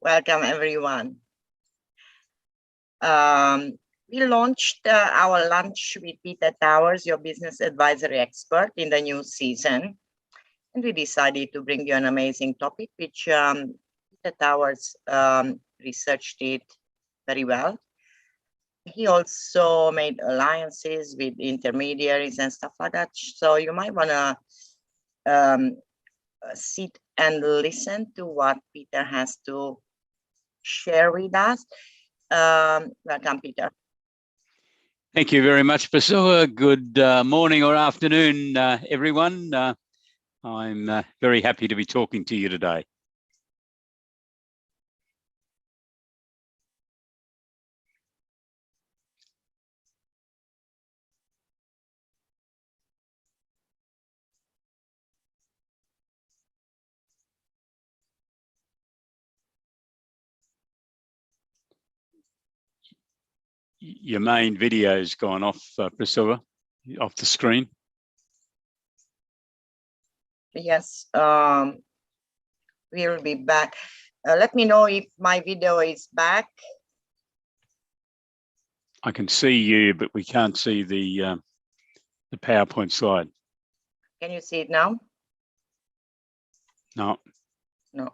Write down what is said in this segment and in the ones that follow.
Welcome, everyone. We launched our lunch with Peter Towers, your business advisory expert, in the new season. And we decided to bring you an amazing topic, which Peter Towers researched it very well. He also made alliances with intermediaries and stuff like that. So you might want to sit and listen to what Peter has to share with us. Welcome, Peter. Thank you very much, Priscilla. Good morning or afternoon, everyone. I'm very happy to be talking to you today. Your main video's gone off, Priscilla, off the screen. Yes, we will be back. Let me know if my video is back. I can see you, but we can't see the PowerPoint slide. Can you see it now? No. No.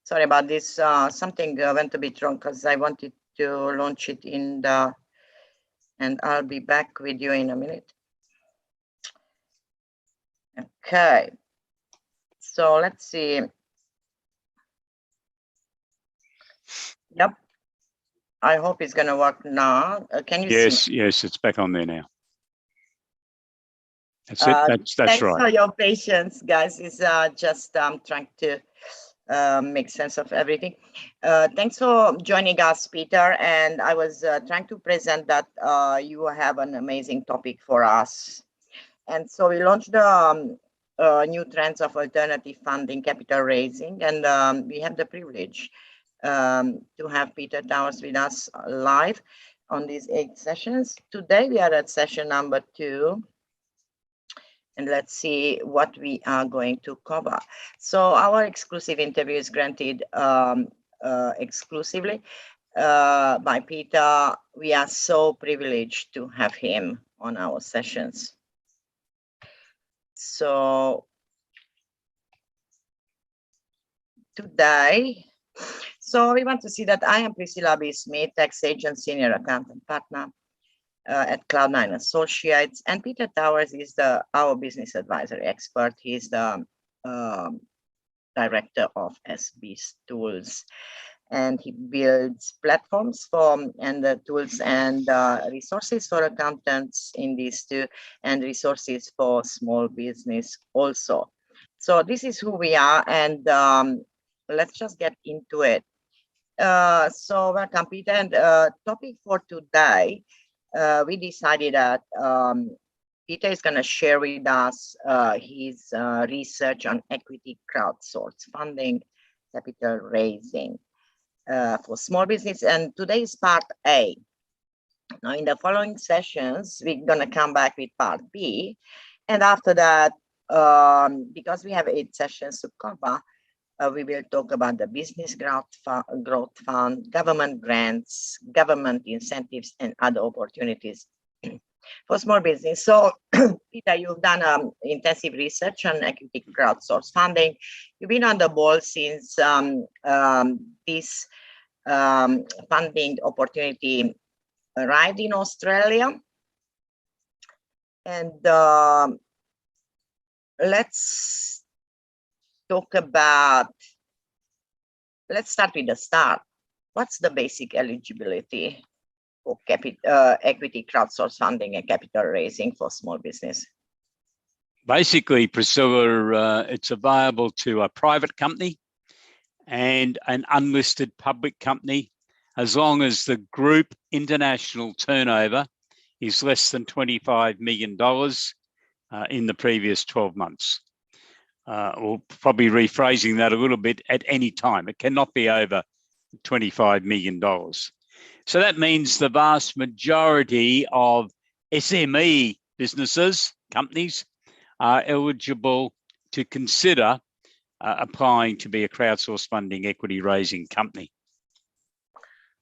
Sorry about this. Something went a bit wrong because I wanted to launch it in the, and I'll be back with you in a minute. Okay. So let's see. Yep. I hope it's going to work now. Can you see? Yes, it's back on there now. That's it. That's thanks right. For your patience, guys. It's just trying to make sense of everything. Thanks for joining us, Peter. And I was trying to present that you have an amazing topic for us. And so we launched the new trends of alternative funding, capital raising, and we have the privilege to have Peter Towers with us live on these 8 sessions. Today we are at session number 2. And let's see what we are going to cover. So our exclusive interview is granted exclusively by Peter. We are so privileged to have him on our sessions. So today, we want to see that I am Priscilla B. Smith, tax agent, senior accountant partner at Cloud9 Associates, and Peter Towers is our business advisory expert. He's the director of SB's Tools, and he builds platforms and the tools and resources for accountants in these two, and resources for small business also. So this is who we are, and let's just get into it. So welcome, Peter, and topic for today. We decided that Peter is going to share with us his research on equity crowdsource funding, capital raising for small business. And today is part A. Now, in the following sessions, we're going to come back with part B. And after that, because we have 8 sessions to cover, we will talk about the business growth fund, government grants, government incentives, and other opportunities for small business. So, Peter, you've done intensive research on equity crowdsource funding. You've been on the ball since this funding opportunity arrived in Australia. And let's talk about, let's start with the start. What's the basic eligibility for equity crowdsource funding and capital raising for small business? Basically, Priscilla, it's available to a private company and an unlisted public company, as long as the group international turnover is less than $25 million in the previous 12 months. Or probably rephrasing that a little bit, at any time. It cannot be over $25 million. So that means the vast majority of SME businesses, companies, are eligible to consider applying to be a crowdsource funding equity raising company.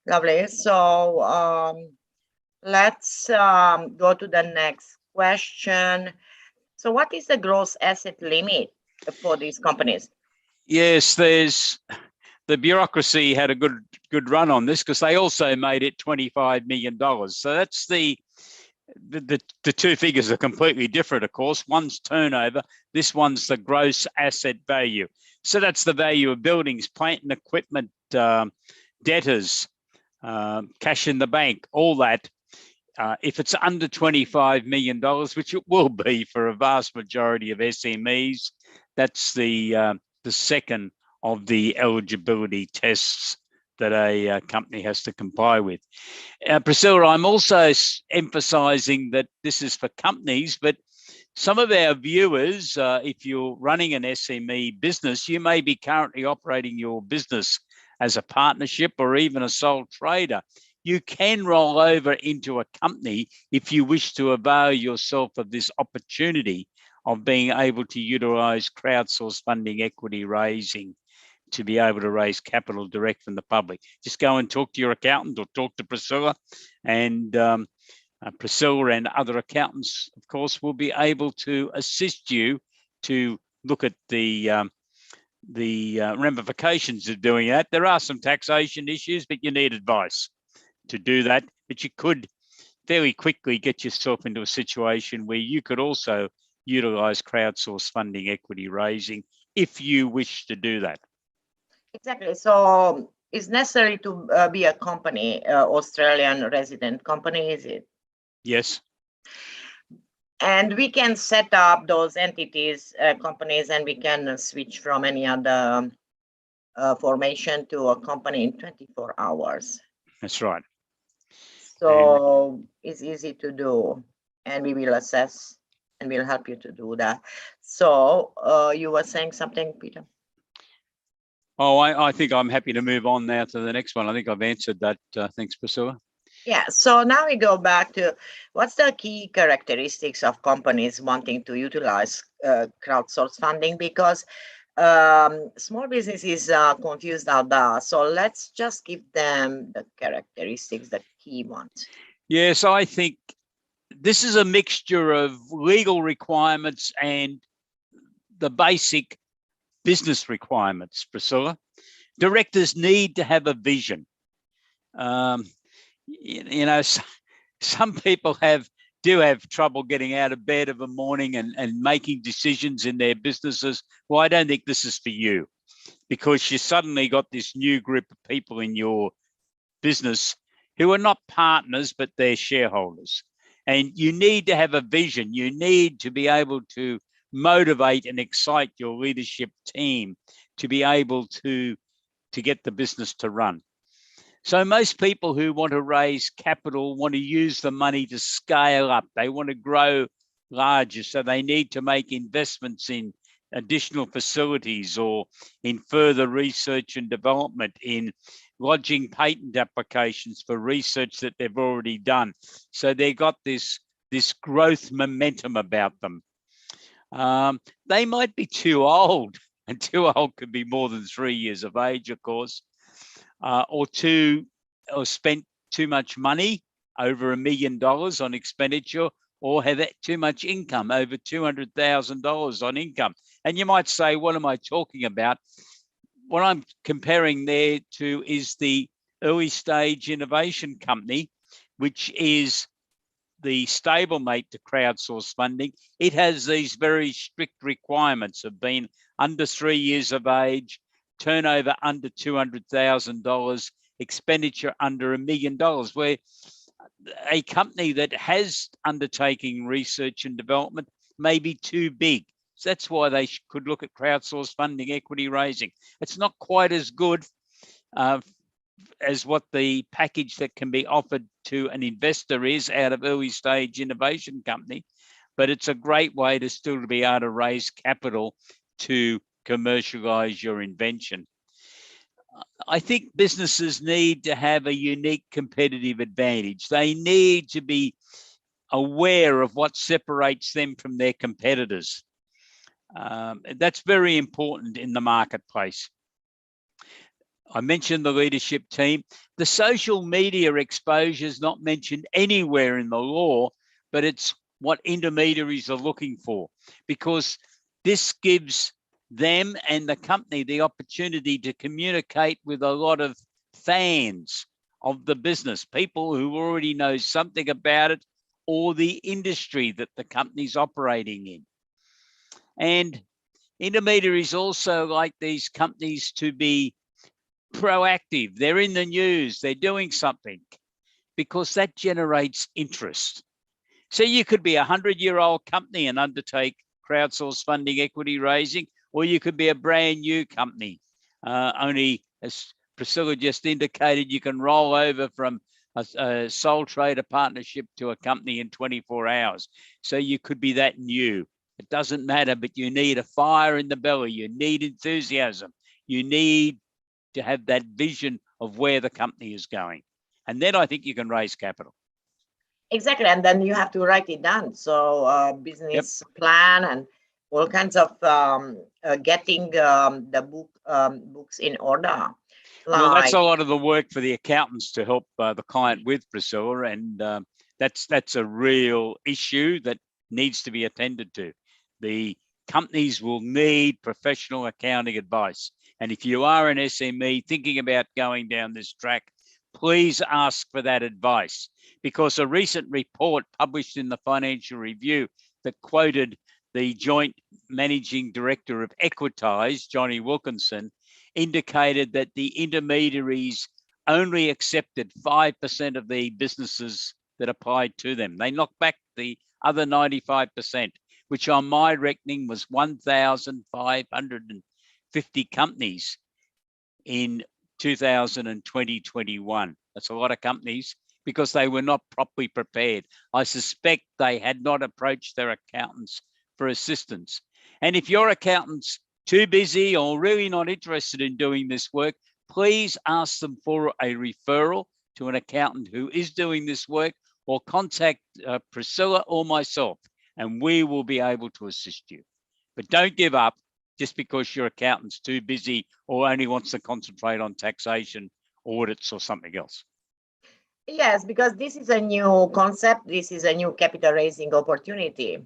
Lovely. So let's go to the next question. So what is the gross asset limit for these companies? Yes, there's the bureaucracy had a good run on this because they also made it $25 million. So that's the two figures are completely different, of course. One's turnover, this one's the gross asset value. So that's the value of buildings, plant and equipment, debtors, cash in the bank, all that. If it's under $25 million, which it will be for a vast majority of SMEs, that's the second of the eligibility tests that a company has to comply with. Priscilla, I'm also emphasising that this is for companies, but some of our viewers, if you're running an SME business, you may be currently operating your business as a partnership or even a sole trader. You can roll over into a company if you wish to avail yourself of this opportunity of being able to utilise crowdsource funding equity raising to be able to raise capital direct from the public. Just go and talk to your accountant or talk to Priscilla, and Priscilla and other accountants, of course, will be able to assist you to look at the ramifications of doing that. There are some taxation issues, but you need advice to do that. But you could fairly quickly get yourself into a situation where you could also utilise crowdsource funding equity raising if you wish to do that. Exactly. So it's necessary to be a company, Australian resident company, is it? Yes. And we can set up those entities, companies, and we can switch from any other formation to a company in 24 hours. That's right. So it's easy to do, and we will assess and we'll help you to do that. So you were saying something, Peter? Oh, I think I'm happy to move on now to the next one. I think I've answered that. Thanks, Priscilla. Yeah, so now we go back to what's the key characteristics of companies wanting to utilize crowdsource funding, because small businesses are confused out there. So let's just give them the characteristics, the key ones. Yes, I think this is a mixture of legal requirements and the basic business requirements, Priscilla. Directors need to have a vision. You know, some people do have trouble getting out of bed of a morning and making decisions in their businesses. Well, I don't think this is for you, because you suddenly got this new group of people in your business who are not partners, but they're shareholders. And you need to have a vision. You need to be able to motivate and excite your leadership team to be able to get the business to run. So most people who want to raise capital want to use the money to scale up. They want to grow larger. So they need to make investments in additional facilities or in further research and development, in lodging patent applications for research that they've already done. So they've got this growth momentum about them. They might be too old, and too old could be more than 3 years of age, of course, or spent too much money, over $1 million on expenditure, or have too much income, over $200,000 on income. And you might say, what am I talking about? What I'm comparing there to is the early stage innovation company, which is the stablemate to crowdsource funding. It has these very strict requirements of being under 3 years of age, turnover under $200,000, expenditure under $1 million, where a company that has undertaking research and development may be too big. So that's why they could look at crowdsource funding equity raising. It's not quite as good as what the package that can be offered to an investor is out of early stage innovation company, but it's a great way to still be able to raise capital to commercialize your invention. I think businesses need to have a unique competitive advantage. They need to be aware of what separates them from their competitors. That's very important in the marketplace. I mentioned the leadership team. The social media exposure is not mentioned anywhere in the law, but it's what intermediaries are looking for, because this gives them and the company the opportunity to communicate with a lot of fans of the business, people who already know something about it or the industry that the company's operating in. And intermediaries also like these companies to be proactive. They're in the news, they're doing something, because that generates interest. So you could be a 100-year-old company and undertake crowdsource funding equity raising, or you could be a brand new company. Only, as Priscilla just indicated, you can roll over from a sole trader partnership to a company in 24 hours. So you could be that new. It doesn't matter, but you need a fire in the belly. You need enthusiasm. You need to have that vision of where the company is going. And then I think you can raise capital. Exactly, and then you have to write it down. So business plan and all kinds of getting the books in order. Well, that's a lot of the work for the accountants to help the client with, Priscilla, and that's a real issue that needs to be attended to. The companies will need professional accounting advice. And if you are an SME thinking about going down this track, please ask for that advice, because a recent report published in the Financial Review that quoted the joint managing director of Equitize, Johnny Wilkinson, indicated that the intermediaries only accepted 5% of the businesses that applied to them. They knocked back the other 95%, which on my reckoning was 1,550 companies in 2020-21. That's a lot of companies, because they were not properly prepared. I suspect they had not approached their accountants for assistance. And if your accountant's too busy or really not interested in doing this work, please ask them for a referral to an accountant who is doing this work, or contact Priscilla or myself, and we will be able to assist you. But don't give up just because your accountant's too busy or only wants to concentrate on taxation, audits, or something else. Yes, because this is a new concept. This is a new capital raising opportunity.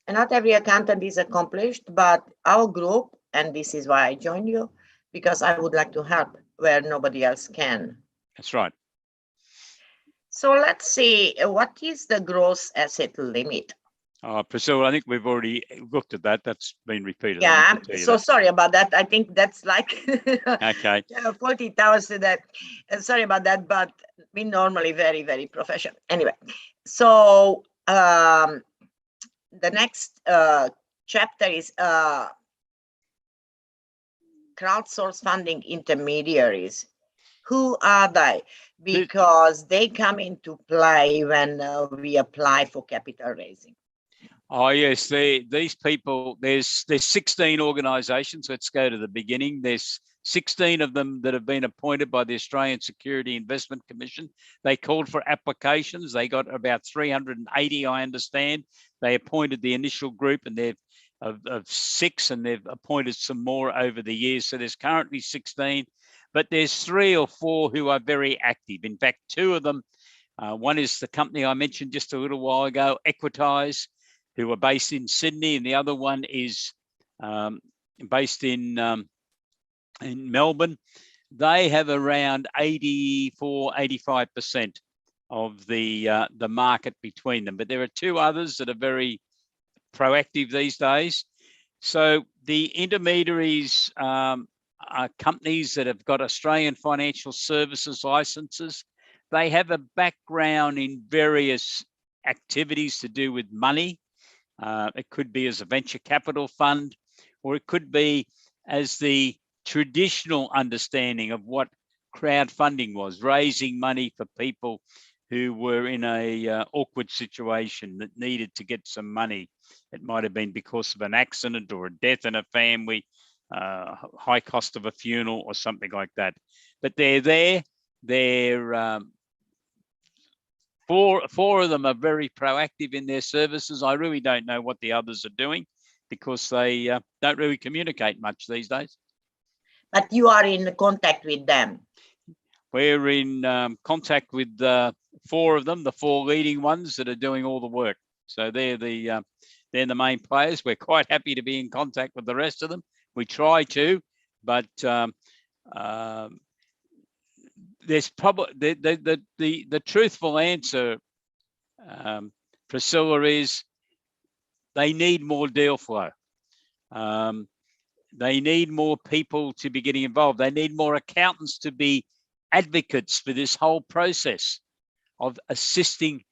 And not every accountant is accomplished, but our group, and this is why I joined you, because I would like to help where nobody else can. That's right. So let's see, what is the gross asset limit? Priscilla, I think we've already looked at that. That's been repeated. Yeah, I'm so sorry about that. I think that's like okay. 40,000. Sorry about that, but we normally very, very professional. Anyway, so the next chapter is crowdsource funding intermediaries. Who are they? Because they come into play when we apply for capital raising. Oh yes, these people. There's 16 organisations. Let's go to the beginning. There's 16 of them that have been appointed by the Australian Security Investment Commission. They called for applications. They got about 380, I understand. They appointed the initial group, and they've of 6, and they've appointed some more over the years. So there's currently 16, but there's 3 or 4 who are very active. In fact, 2 of them. One is the company I mentioned just a little while ago, Equitize, who are based in Sydney, and the other one is based in Melbourne. They have around 84, 85% of the market between them. But there are 2 others that are very proactive these days. So the intermediaries are companies that have got Australian financial services licenses. They have a background in various activities to do with money. It could be as a venture capital fund, or it could be as the traditional understanding of what crowdfunding was, raising money for people who were in a awkward situation that needed to get some money. It might have been because of an accident or a death in a family, high cost of a funeral or something like that. But they're there. They're 4 of them are very proactive in their services. I really don't know what the others are doing, because they don't really communicate much these days. But you are in contact with them. We're in contact with 4 of them, the 4 leading ones that are doing all the work. So they're the main players. We're quite happy to be in contact with the rest of them. We try to, but there's probably the truthful answer, Priscilla, is they need more deal flow. They need more people to be getting involved. They need more accountants to be advocates for this whole process of assisting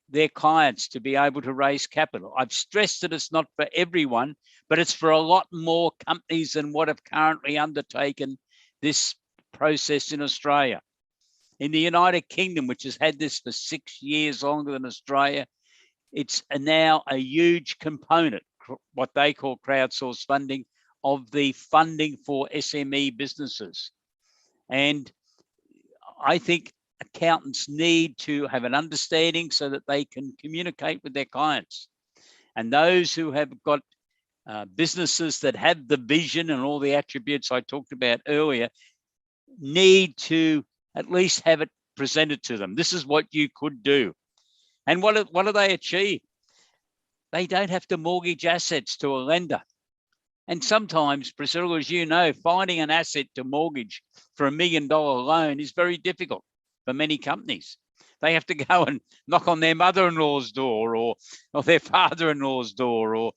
their clients to be able to raise capital. I've stressed that it's not for everyone, but it's for a lot more companies than what have currently undertaken this process in Australia. In the United Kingdom, which has had this for 6 years longer than Australia, it's now a huge component, what they call crowdsource funding, of the funding for SME businesses. And I think accountants need to have an understanding so that they can communicate with their clients. And those who have got businesses that have the vision and all the attributes I talked about earlier need to at least have it presented to them. This is what you could do. And what do they achieve? They don't have to mortgage assets to a lender. And sometimes, Priscilla, as you know, finding an asset to mortgage for $1 million loan is very difficult for many companies. They have to go and knock on their mother-in-law's door or their father-in-law's door or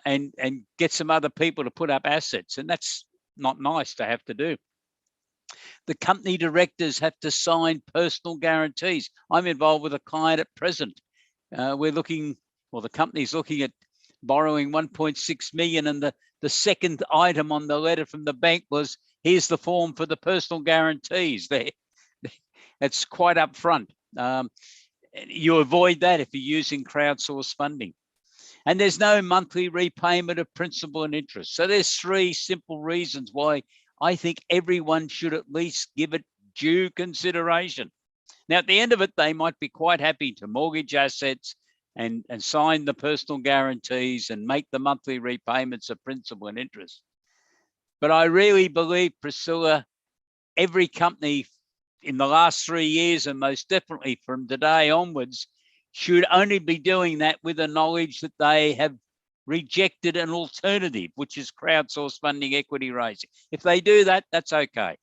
and get some other people to put up assets. And that's not nice to have to do. The company directors have to sign personal guarantees. I'm involved with a client at present. The company's looking at borrowing 1.6 million, and the second item on the letter from the bank was, here's the form for the personal guarantees. It's quite upfront. You avoid that if you're using crowdsource funding. And there's no monthly repayment of principal and interest. So there's 3 simple reasons why I think everyone should at least give it due consideration. Now, at the end of it, they might be quite happy to mortgage assets and sign the personal guarantees and make the monthly repayments of principal and interest. But I really believe, Priscilla, every company in the last 3 years, and most definitely from today onwards, should only be doing that with the knowledge that they have rejected an alternative, which is crowdsource funding equity raising. If they do that, that's okay.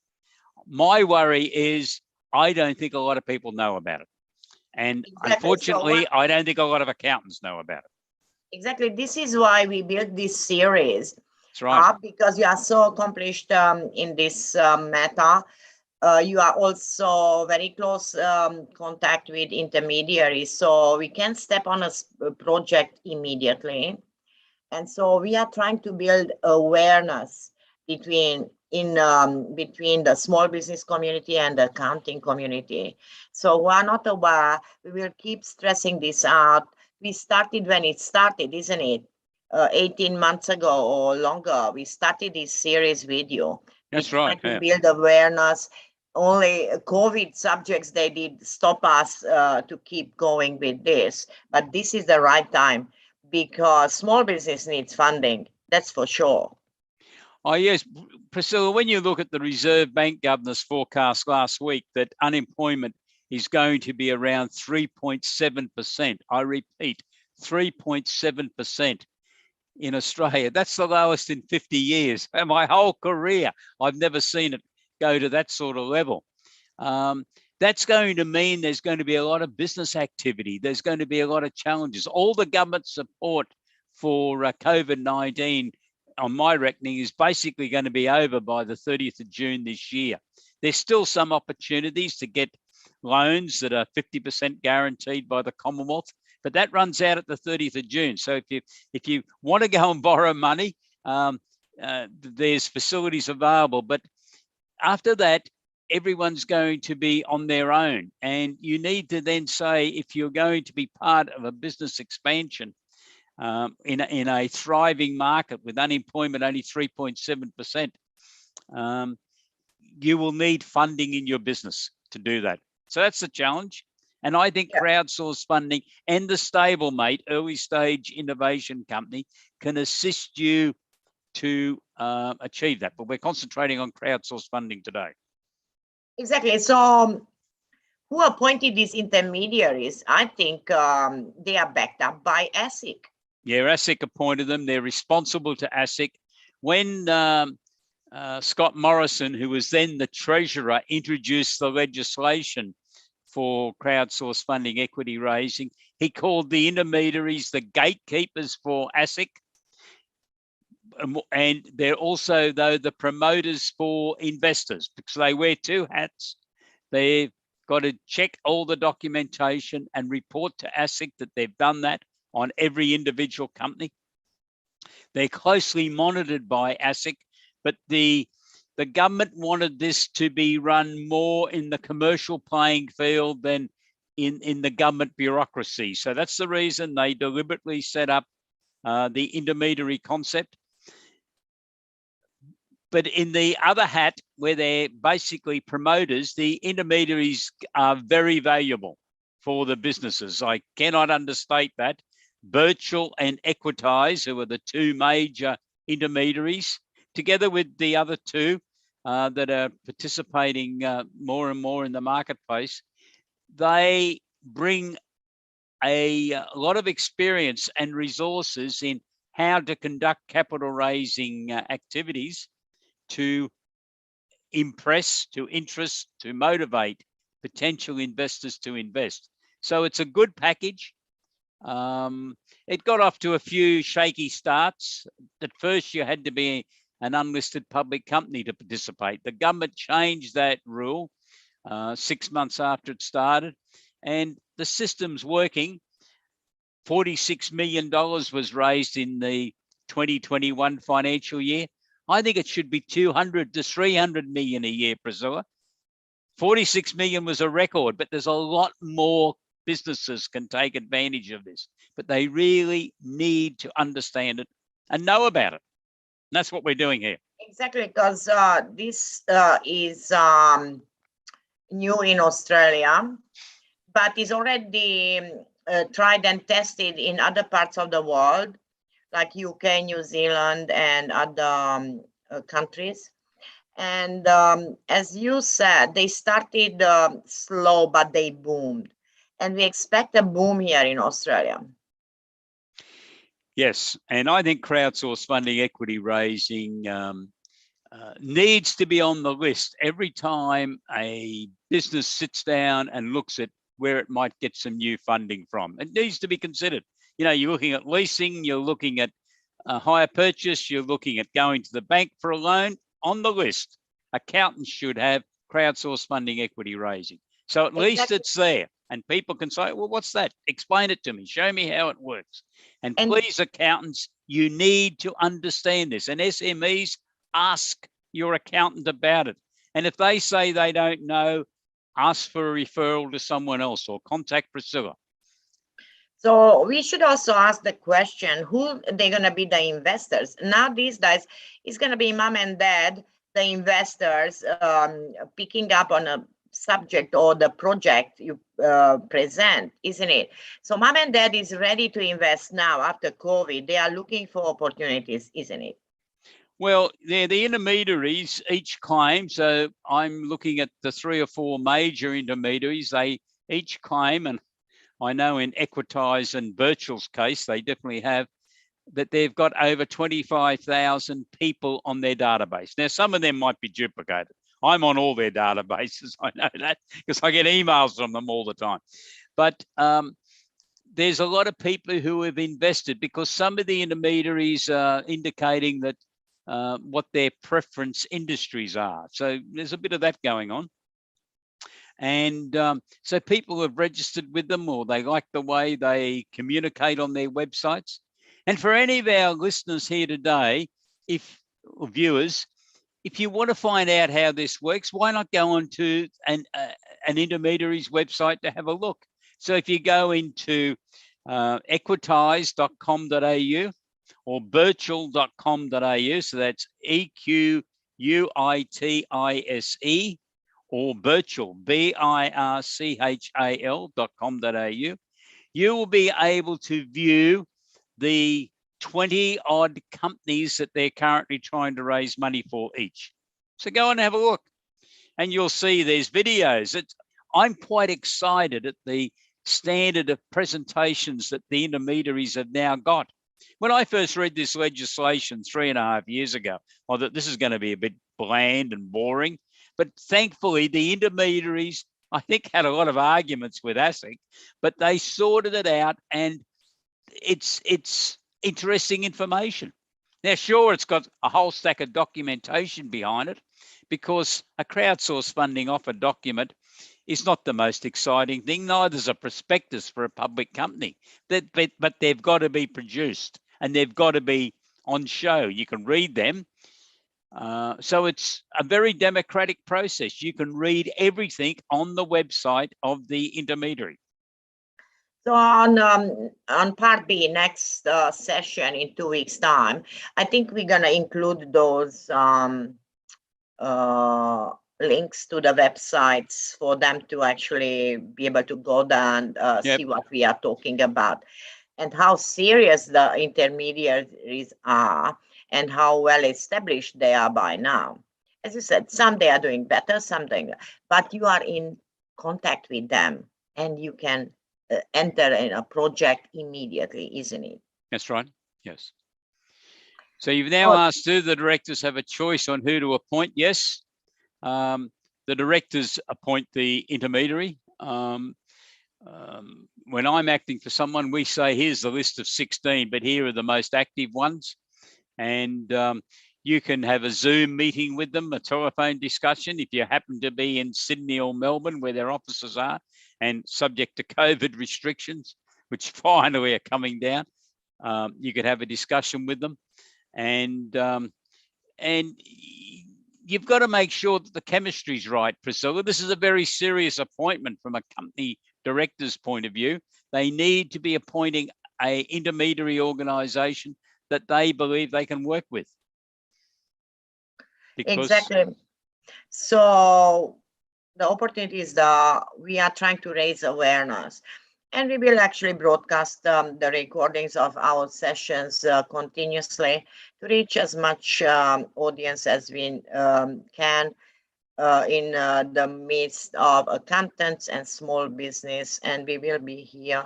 My worry is I don't think a lot of people know about it. And exactly. Unfortunately, I don't think a lot of accountants know about it. Exactly. This is why we built this series. That's right. Because you are so accomplished in this matter. You are also very close contact with intermediaries. So we can step on a project immediately. And so we are trying to build awareness between the small business community and the accounting community. So we are not aware. We will keep stressing this out. We started when it started, isn't it? 18 months ago or longer. We started this series video. That's right. To build awareness. Only COVID subjects, they did stop us to keep going with this. But this is the right time, because small business needs funding. That's for sure. Oh, yes. Priscilla, when you look at the Reserve Bank Governor's forecast last week that unemployment is going to be around 3.7%. I repeat, 3.7% in Australia. That's the lowest in 50 years. In my whole career, I've never seen it go to that sort of level. That's going to mean there's going to be a lot of business activity. There's going to be a lot of challenges. All the government support for COVID-19, on my reckoning, is basically going to be over by the 30th of June this year. There's still some opportunities to get loans that are 50% guaranteed by the Commonwealth, but that runs out at the 30th of June. So if you want to go and borrow money, there's facilities available. But after that, everyone's going to be on their own. And you need to then say, if you're going to be part of a business expansion in a thriving market with unemployment only 3.7%, you will need funding in your business to do that. So that's the challenge. And I think Yeah. crowdsource funding and the stablemate early stage innovation company can assist you to achieve that. But we're concentrating on crowdsource funding today. Exactly. So who appointed these intermediaries? I think they are backed up by ASIC. Yeah, ASIC appointed them. They're responsible to ASIC. When Scott Morrison, who was then the treasurer, introduced the legislation for crowdsource funding equity raising, he called the intermediaries the gatekeepers for ASIC. And they're also, though, the promoters for investors, because they wear two hats. They've got to check all the documentation and report to ASIC that they've done that on every individual company. They're closely monitored by ASIC, but the government wanted this to be run more in the commercial playing field than in the government bureaucracy. So that's the reason they deliberately set up the intermediary concept. But in the other hat, where they're basically promoters, the intermediaries are very valuable for the businesses. I cannot understate that. Birchal and Equitise, who are the two major intermediaries, together with the other two that are participating more and more in the marketplace, they bring a lot of experience and resources in how to conduct capital raising activities to impress, to interest, to motivate potential investors to invest. So it's a good package. It got off to a few shaky starts. At first, you had to be an unlisted public company to participate. The government changed that rule 6 months after it started, and the system's working. $46 million was raised in the 2021 financial year. I think it should be 200 to 300 million a year, Priscilla. 46 million was a record, but there's a lot more businesses can take advantage of this, but they really need to understand it and know about it. And that's what we're doing here. Exactly, because this is new in Australia, but is already tried and tested in other parts of the world, like UK, New Zealand, and other countries. And as you said, they started slow, but they boomed. And we expect a boom here in Australia. Yes, and I think crowdsource funding equity raising needs to be on the list every time a business sits down and looks at where it might get some new funding from. It needs to be considered. You know, you're looking at leasing, you're looking at a hire purchase, you're looking at going to the bank for a loan. On the list, accountants should have crowdsource funding equity raising. So at least it's there, and people can say, well, what's that? Explain it to me. Show me how it works. And please, accountants, you need to understand this. And SMEs, ask your accountant about it. And if they say they don't know, ask for a referral to someone else or contact Priscilla. So we should also ask the question, who they're going to be the investors. Now these days, it's going to be mom and dad, the investors, picking up on a subject or the project you present, isn't it? So mom and dad is ready to invest now after COVID. They are looking for opportunities, isn't it? Well, they're the intermediaries each claim. So I'm looking at the 3 or 4 major intermediaries. They each claim, and I know in Equitise and Birchal's case, they definitely have, that they've got over 25,000 people on their database. Now, some of them might be duplicated. I'm on all their databases. I know that because I get emails from them all the time. But there's a lot of people who have invested because some of the intermediaries are indicating that what their preference industries are. So there's a bit of that going on. And so people have registered with them, or they like the way they communicate on their websites. And for any of our listeners here today, or viewers, if you want to find out how this works, why not go on to an intermediary's website to have a look? So if you go into equitise.com.au or birchal.com.au, so that's EQUITISE, or virtual, birchal.com.au, you will be able to view the 20 odd companies that they're currently trying to raise money for each. So go and have a look and you'll see there's videos. I'm quite excited at the standard of presentations that the intermediaries have now got. When I first read this legislation 3.5 years ago, I thought this is going to be a bit bland and boring. But thankfully, the intermediaries, I think, had a lot of arguments with ASIC, but they sorted it out, and it's interesting information. Now, sure, it's got a whole stack of documentation behind it, because a crowdsource funding offer document is not the most exciting thing. Neither is a prospectus for a public company. But they've got to be produced and they've got to be on show. You can read them. So it's a very democratic process. You can read everything on the website of the intermediary. So on part B, next session in 2 weeks' time, I think we're gonna include those links to the websites for them to actually be able to go there and see what we are talking about, and how serious the intermediaries are and how well established they are by now. As you said, some they are doing better, something, but you are in contact with them and you can enter in a project immediately, isn't it? That's right. Yes. So you've now asked, do the directors have a choice on who to appoint? Yes. The directors appoint the intermediary. When I'm acting for someone, we say, here's the list of 16, but here are the most active ones. And you can have a Zoom meeting with them, a telephone discussion, if you happen to be in Sydney or Melbourne, where their offices are, and subject to COVID restrictions, which finally are coming down. You could have a discussion with them, and you've got to make sure that the chemistry is right, Priscilla. This is a very serious appointment from a company director's point of view. They need to be appointing an intermediary organisation that they believe they can work with. Exactly. So the opportunity is we are trying to raise awareness, and we will actually broadcast the recordings of our sessions continuously to reach as much audience as we can in the midst of accountants and small business. And we will be here,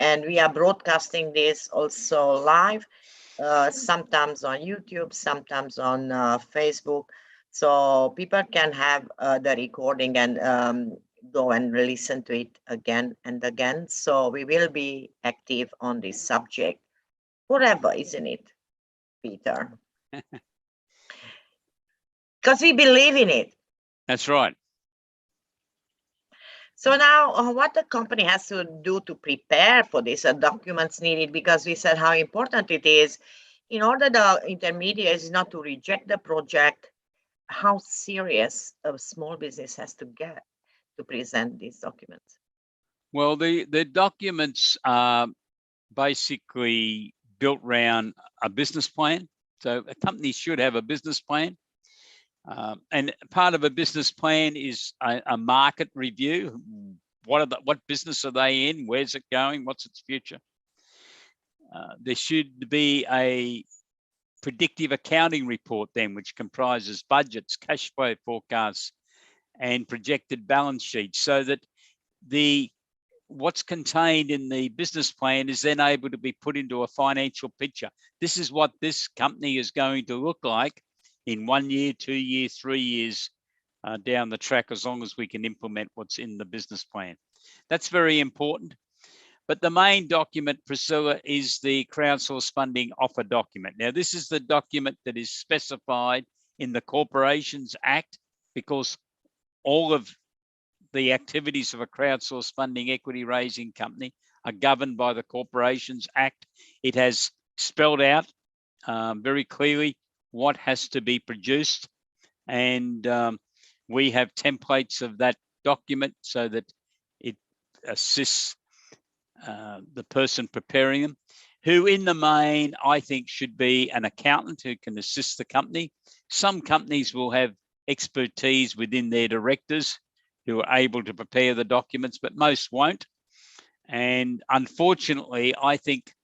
and we are broadcasting this also live, sometimes on YouTube, sometimes on Facebook. So people can have the recording and go and listen to it again and again. So we will be active on this subject forever, isn't it, Peter? Because we believe in it. That's right. So now what the company has to do to prepare for this, documents needed, because we said how important it is in order the intermediaries not to reject the project, how serious a small business has to get to present these documents. Well, the documents are basically built around a business plan. So a company should have a business plan. And part of a business plan is a market review. What business are they in? Where's it going? What's its future? There should be a predictive accounting report then, which comprises budgets, cash flow forecasts, and projected balance sheets, so that what's contained in the business plan is then able to be put into a financial picture. This is what this company is going to look like in 1 year, 2 years, 3 years down the track, as long as we can implement what's in the business plan. That's very important. But the main document, Priscilla, is the crowdsource funding offer document. Now, this is the document that is specified in the Corporations Act, because all of the activities of a crowdsource funding equity raising company are governed by the Corporations Act. It has spelled out very clearly what has to be produced, and we have templates of that document so that it assists the person preparing them, who in the main, I think, should be an accountant who can assist the company. Some companies will have expertise within their directors who are able to prepare the documents, but most won't. And unfortunately, I think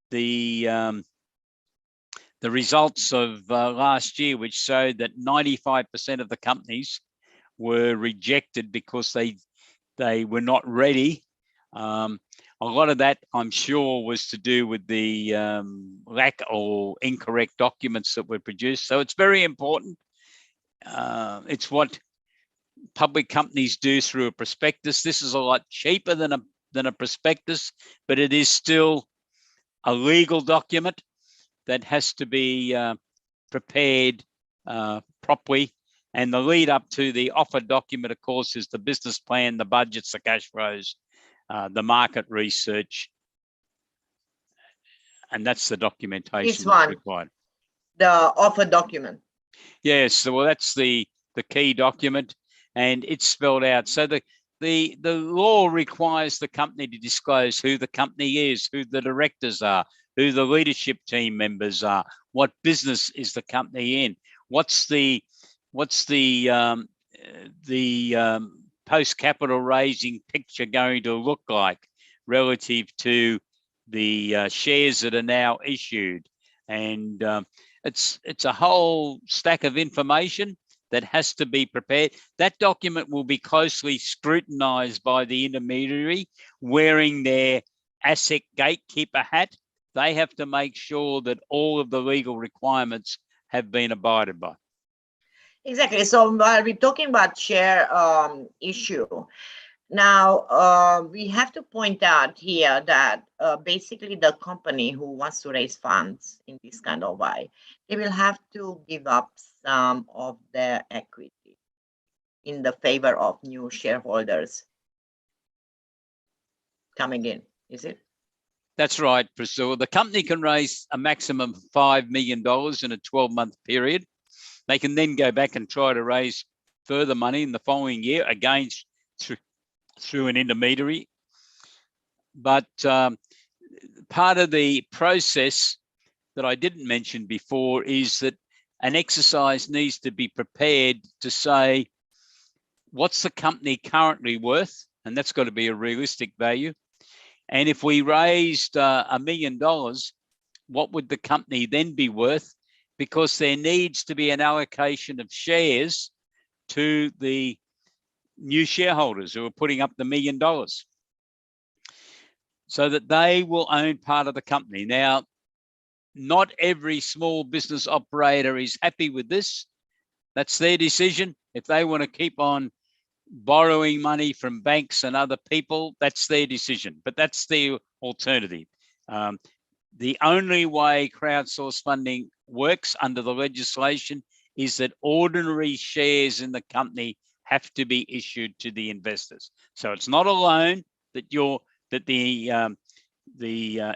the results of last year, which showed that 95% of the companies were rejected because they were not ready. A lot of that, I'm sure, was to do with the lack or incorrect documents that were produced. So it's very important. It's what public companies do through a prospectus. This is a lot cheaper than a prospectus, but it is still a legal document that has to be prepared properly. And the lead up to the offer document, of course, is the business plan, the budgets, the cash flows, the market research. And that's the documentation that's required. The offer document. Yes, well, that's the key document, and it's spelled out. So the law requires the company to disclose who the company is, who the directors are, who the leadership team members are, what business is the company in, what's the post-capital raising picture going to look like relative to the shares that are now issued. And it's a whole stack of information that has to be prepared. That document will be closely scrutinized by the intermediary wearing their asset gatekeeper hat. They have to make sure that all of the legal requirements have been abided by. Exactly. So while we're talking about share issue, now we have to point out here that basically the company who wants to raise funds in this kind of way, they will have to give up some of their equity in the favor of new shareholders coming in, is it? That's right, Priscilla. The company can raise a maximum of $5 million in a 12-month period. They can then go back and try to raise further money in the following year, again through an intermediary. But part of the process that I didn't mention before is that an exercise needs to be prepared to say, what's the company currently worth? And that's got to be a realistic value. And if we raised $1 million, what would the company then be worth? Because there needs to be an allocation of shares to the new shareholders who are putting up the $1 million so that they will own part of the company. Now, not every small business operator is happy with this. That's their decision. If they want to keep on borrowing money from banks and other people, that's their decision, but that's the alternative. The only way crowdsource funding works under the legislation is that ordinary shares in the company have to be issued to the investors. So it's not a loan that the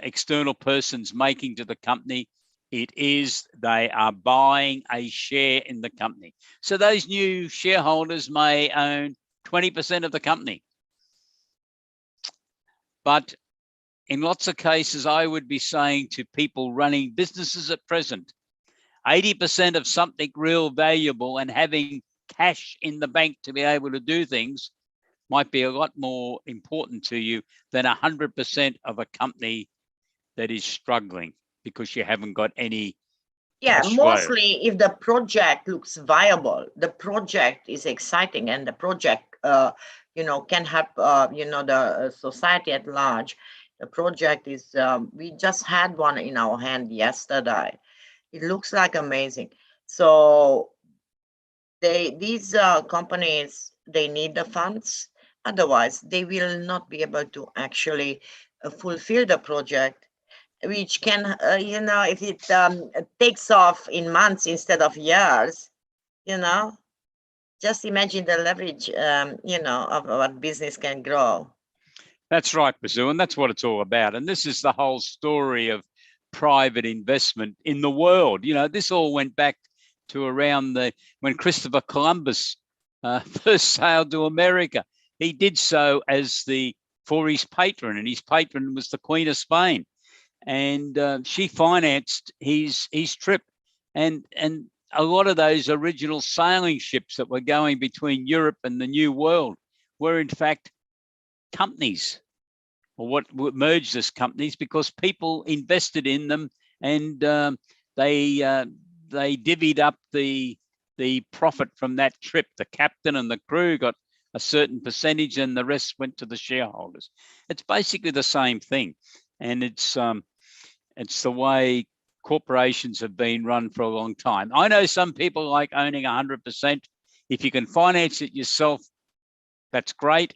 external person's making to the company. It is they are buying a share in the company. So those new shareholders may own 20% of the company. But in lots of cases, I would be saying to people running businesses at present, 80% of something real valuable and having cash in the bank to be able to do things might be a lot more important to you than 100% of a company that is struggling because you haven't got any cash flow. Mostly if the project looks viable, the project is exciting, and the project can help the society at large. The project is we just had one in our hand yesterday. It looks like amazing. So these companies, they need the funds. Otherwise, they will not be able to actually fulfill the project, which can, if it takes off in months instead of years, just imagine the leverage, of what business can grow. That's right, Basu, and that's what it's all about. And this is the whole story of private investment in the world. This all went back to around when Christopher Columbus first sailed to America. He did so for his patron, and his patron was the Queen of Spain, and she financed his trip. And a lot of those original sailing ships that were going between Europe and the New World were in fact companies, or what merged as companies, because people invested in them, and they divvied up the profit from that trip. The captain and the crew got a certain percentage, and the rest went to the shareholders. It's basically the same thing, and it's the way corporations have been run for a long time. I know some people like owning 100%. If you can finance it yourself, that's great.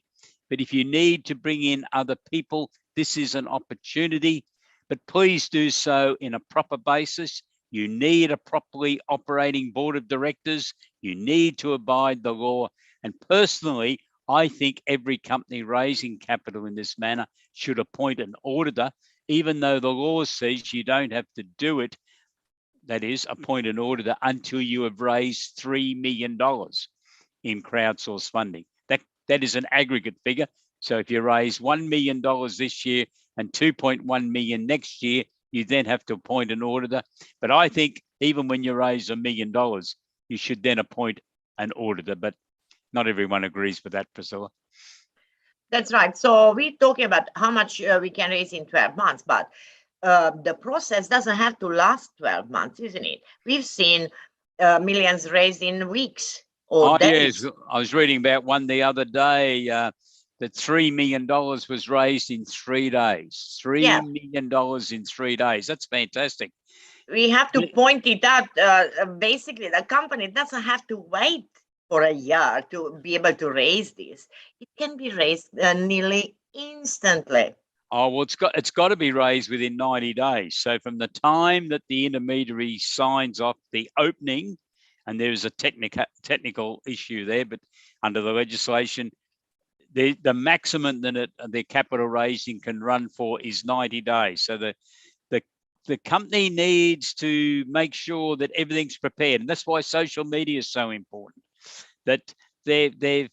But if you need to bring in other people, this is an opportunity. But please do so in a proper basis. You need a properly operating board of directors. You need to abide the law. And personally, I think every company raising capital in this manner should appoint an auditor, even though the law says you don't have to do it. That is, appoint an auditor until you have raised $3 million in crowdsource funding. That is an aggregate figure. So if you raise $1 million this year and 2.1 million next year, you then have to appoint an auditor. But I think even when you raise $1 million, you should then appoint an auditor. But not everyone agrees with that, Priscilla. That's right. So we're talking about how much we can raise in 12 months, but the process doesn't have to last 12 months, isn't it? We've seen millions raised in weeks or days. Yes, I was reading about one the other day that $3 million was raised in 3 days. $3 million in 3 days. That's fantastic. We have to point it out. Basically, the company doesn't have to wait for a year to be able to raise this. It can be raised nearly instantly. Oh, well, it's got to be raised within 90 days. So from the time that the intermediary signs off the opening, and there's a technical issue there, but under the legislation, the maximum that the capital raising can run for is 90 days. So the company needs to make sure that everything's prepared, and that's why social media is so important. That they've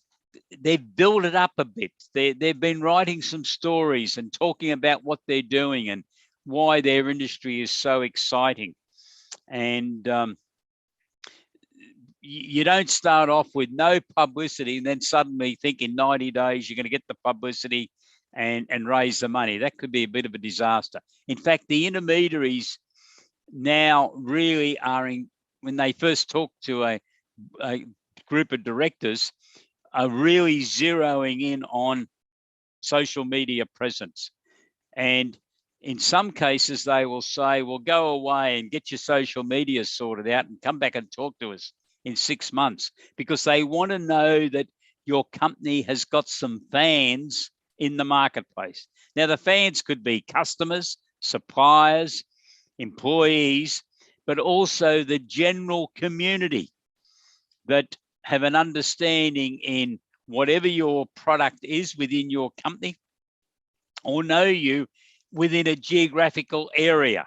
built it up a bit. They've been writing some stories and talking about what they're doing and why their industry is so exciting. And you don't start off with no publicity and then suddenly think in 90 days you're going to get the publicity and raise the money. That could be a bit of a disaster. In fact, the intermediaries now really are when they first talk to a group of directors, are really zeroing in on social media presence. And in some cases, they will say, well, go away and get your social media sorted out and come back and talk to us in 6 months, because they want to know that your company has got some fans in the marketplace. Now, the fans could be customers, suppliers, employees, but also the general community that have an understanding in whatever your product is within your company, or know you within a geographical area.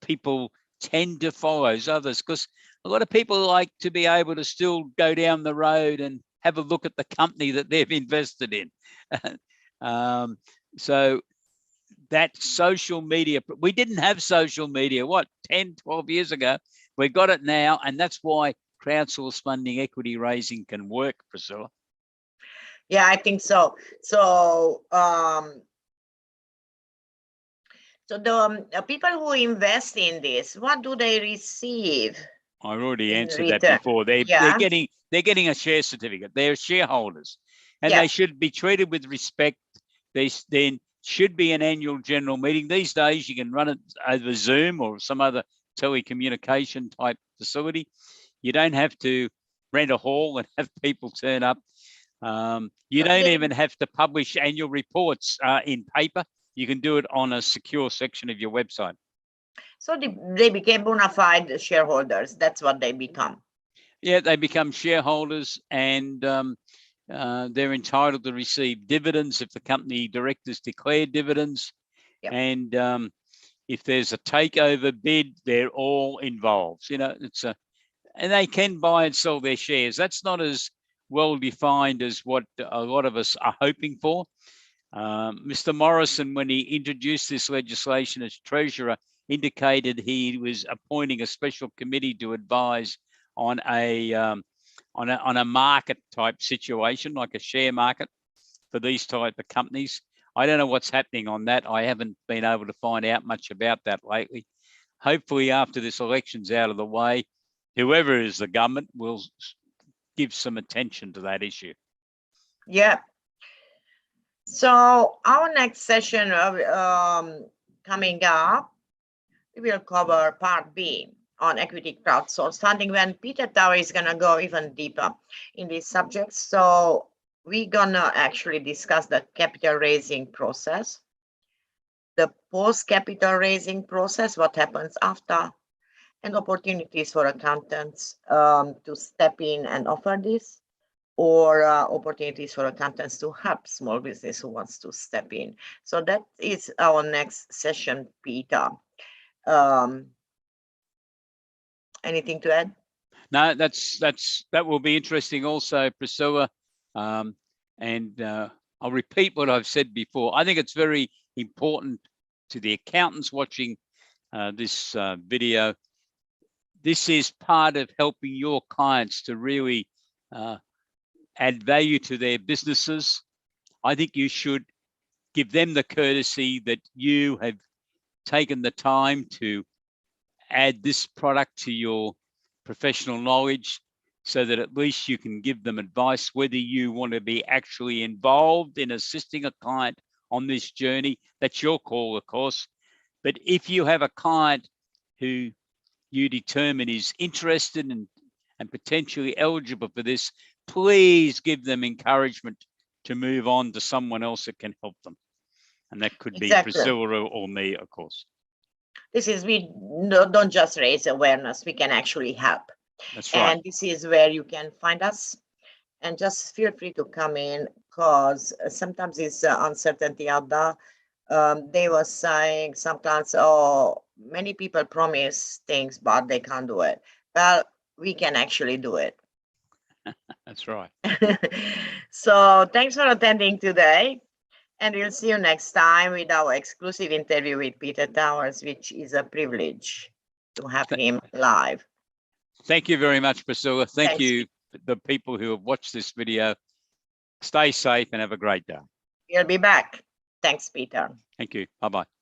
People tend to follow others because a lot of people like to be able to still go down the road and have a look at the company that they've invested in. So that social media, we didn't have social media, 10, 12 years ago. We got it now, and that's why crowdsource funding equity raising can work, Priscilla. Yeah, I think so. So the people who invest in this, what do they receive? I already answered that before. They're getting a share certificate. They're shareholders, and they should be treated with respect. There should be an annual general meeting. These days, you can run it over Zoom or some other telecommunication type facility. You don't have to rent a hall and have people turn up. You don't even have to publish annual reports in paper. You can do it on a secure section of your website. So they became bona fide shareholders. That's what they become. Yeah, they become shareholders, and they're entitled to receive dividends if the company directors declare dividends. Yep. And if there's a takeover bid, they're all involved. You know, and they can buy and sell their shares. That's not as well defined as what a lot of us are hoping for. Mr. Morrison, when he introduced this legislation as Treasurer indicated he was appointing a special committee to advise on a market type situation, like a share market for these type of companies. I don't know what's happening on that. I haven't been able to find out much about that lately. Hopefully, after this election's out of the way, whoever is the government will give some attention to that issue. Yeah. So our next session coming up, we will cover part B on equity crowdsource funding, when Peter Tower is gonna go even deeper in these subjects. So we're gonna actually discuss the capital raising process, the post-capital raising process, what happens after, and opportunities for accountants to step in and offer this, or opportunities for accountants to help small business who wants to step in. So that is our next session, Peter. Anything to add? No, that will be interesting also, Priscilla. And I'll repeat what I've said before. I think it's very important to the accountants watching this video. This is part of helping your clients to really add value to their businesses. I think you should give them the courtesy that you have taken the time to add this product to your professional knowledge, so that at least you can give them advice, whether you want to be actually involved in assisting a client on this journey. That's your call, of course. But if you have a client who you determine is interested and potentially eligible for this, please give them encouragement to move on to someone else that can help them. And that could be Priscilla or me, of course. This is, we don't just raise awareness, we can actually help. That's right. And this is where you can find us. And just feel free to come in, because sometimes it's uncertainty out there. They were saying sometimes, oh, many people promise things, but they can't do it. Well, we can actually do it. That's right. So thanks for attending today. And we'll see you next time with our exclusive interview with Peter Towers, which is a privilege to have him live. Thank you very much, Priscilla. Thanks. You, the people who have watched this video. Stay safe and have a great day. We'll be back. Thanks, Peter. Thank you. Bye-bye.